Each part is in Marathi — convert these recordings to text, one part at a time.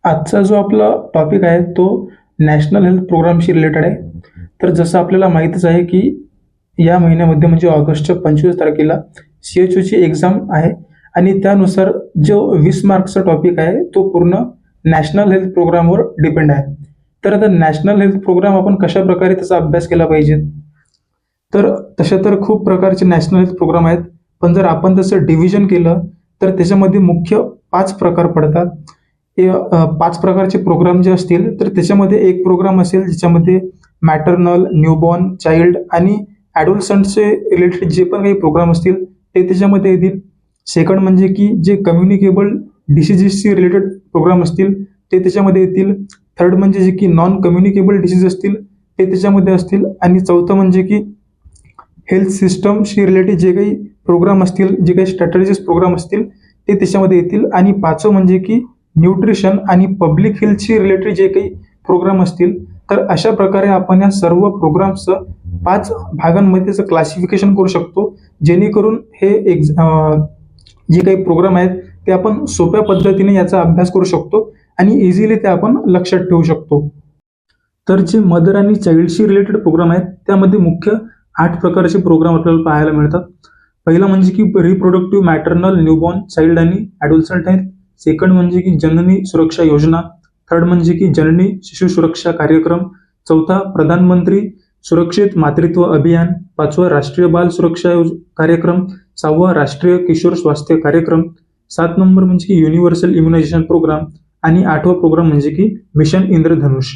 आजचा जो आपला टॉपिक आहे तो नॅशनल हेल्थ प्रोग्रामशी रिलेटेड आहे. तर जसं आपल्याला माहीतच आहे की या महिन्यामध्ये म्हणजे ऑगस्टच्या 25 तारखेला CHOची एक्झाम आहे आणि त्यानुसार जो 20 मार्क्सचा टॉपिक आहे तो पूर्ण नॅशनल हेल्थ प्रोग्रामवर डिपेंड आहे. तर आता नॅशनल हेल्थ प्रोग्राम आपण कशा प्रकारे त्याचा अभ्यास केला पाहिजे, तर तशा तर खूप प्रकारचे नॅशनल हेल्थ प्रोग्राम आहेत, पण जर आपण त्याचं डिव्हिजन केलं तर त्याच्यामध्ये मुख्य 5 प्रकार पडतात. हे 5 प्रकारचे प्रोग्राम जे असतील तर त्याच्यामध्ये एक प्रोग्राम असेल ज्याच्यामध्ये मॅटर्नल, न्यूबॉर्न, चाइल्ड आणि ॲडोलसंटचे रिलेटेड जे पण काही प्रोग्राम असतील ते त्याच्यामध्ये येतील. सेकंड म्हणजे की जे कम्युनिकेबल डिसिजेसशी रिलेटेड प्रोग्राम असतील ते त्याच्यामध्ये येतील. थर्ड म्हणजे जे की नॉन कम्युनिकेबल डिसीज असतील ते त्याच्यामध्ये असतील. आणि चौथं म्हणजे की हेल्थ सिस्टमशी रिलेटेड जे काही प्रोग्राम असतील, जे काही स्ट्रॅटेजीस प्रोग्राम असतील ते त्याच्यामध्ये येतील. आणि पाचवं म्हणजे की न्यूट्रिशन आणि पब्लिक हेल्थशी रिलेटेड जे काही प्रोग्राम असतील. तर अशा प्रकारे आपण या सर्व प्रोग्राम्सचं 5 भागांमध्ये त्याचं क्लासिफिकेशन करू शकतो, जेणेकरून हे जे काही प्रोग्राम आहेत ते आपण सोप्या पद्धतीने याचा अभ्यास करू शकतो आणि इझिली ते आपण लक्षात ठेवू शकतो. तर जे मदर आणि चाइल्डशी रिलेटेड प्रोग्राम आहेत त्यामध्ये मुख्य 8 प्रकारचे प्रोग्राम आपल्याला पाहायला मिळतात. पहिला म्हणजे की रिप्रोडक्टिव्ह, मॅटर्नल, न्यूबॉर्न, चाइल्ड आणि ॲडोलसंट आहेत. सेकंड म्हणजे की जननी सुरक्षा योजना. थर्ड म्हणजे की जननी शिशु सुरक्षा कार्यक्रम. चौथा प्रधानमंत्री सुरक्षित मातृत्व अभियान. पाचवा राष्ट्रीय बाल सुरक्षा कार्यक्रम. सहावा राष्ट्रीय किशोर स्वास्थ्य कार्यक्रम. 7 नंबर म्हणजे की युनिव्हर्सल इम्युनायझेशन प्रोग्राम. आणि 8वा प्रोग्राम म्हणजे की मिशन इंद्रधनुष.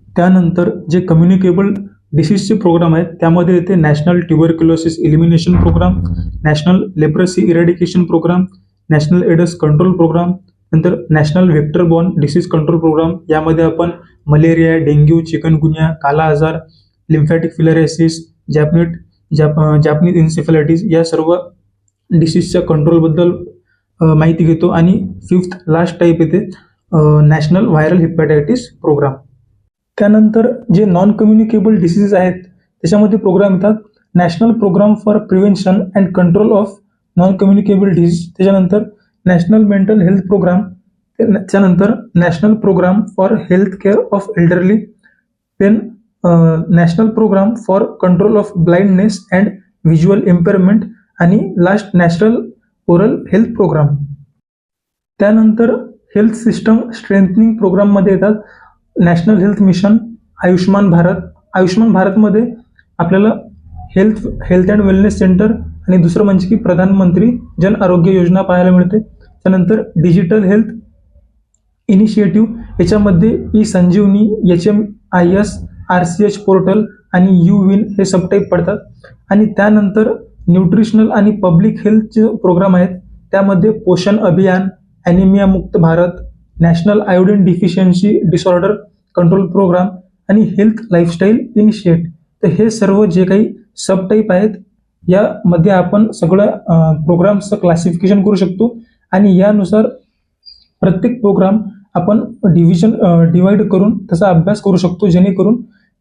त्यानंतर जे कम्युनिकेबल डिसीजचे प्रोग्राम आहेत त्यामध्ये येते national tuberculosis elimination programme, national leprosy eradication programme, national AIDS control programme, नंतर national vector borne disease control programme. यामध्ये आपण मलेरिया, डेंग्यू, चिकनगुनिया, काला आजार, लिम्फॅटिक फिलॅरियासिस, जॅपनीज इन्सेफॅलायटिस या सर्व डिसीजच्या कंट्रोलबद्दल माहिती घेतो. आणि 5th लास्ट टाईप येते नॅशनल व्हायरल हेपॅटायटिस प्रोग्राम. त्यानंतर जे नॉन कम्युनिकेबल डिसीजेस आहेत त्याच्यामध्ये प्रोग्राम येतात national programme for prevention and control of non communicable disease. त्याच्यानंतर नॅशनल मेंटल हेल्थ प्रोग्राम. त्यानंतर national programme for health care of elderly. Then national programme for control of blindness and visual impairment. आणि last national oral health programme. त्यानंतर हेल्थ सिस्टम स्ट्रेंथनिंग प्रोग्राममध्ये येतात national health mission, Ayushman Bharat. Ayushman भारतमध्ये आपल्याला हेल्थ अँड वेलनेस सेंटर आणि दुसरं म्हणजे की प्रधानमंत्री जन आरोग्य योजना पाहायला मिळते. त्यानंतर डिजिटल हेल्थ इनिशिएटिव्ह, याच्यामध्ये ई संजीवनी, HMIS, RCH पोर्टल आणि UWIN हे सबटाईप पडतात. आणि त्यानंतर न्यूट्रिशनल आणि पब्लिक हेल्थचे प्रोग्राम आहेत त्यामध्ये पोषण अभियान, ॲनिमिया मुक्त Bharat, national iodine deficiency disorder control programme आणि हेल्थ लाईफस्टाईल इनिशिएट. तर हे सर्व जे काही सब टाईप आहेत यामध्ये आपण सगळं प्रोग्रामचं क्लासिफिकेशन करू शकतो. आणि यानुसार प्रत्येक प्रोग्राम आपण डिवाइड करून त्याचा अभ्यास करू शकतो, जेणेकरून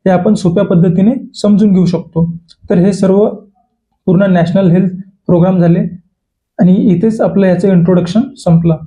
हे आपण सोप्या पद्धतीने समजून घेऊ शकतो. तर हे सर्व पूर्ण नॅशनल हेल्थ प्रोग्राम झाले आणि इथेच आपलं याचं इंट्रोडक्शन संपलं.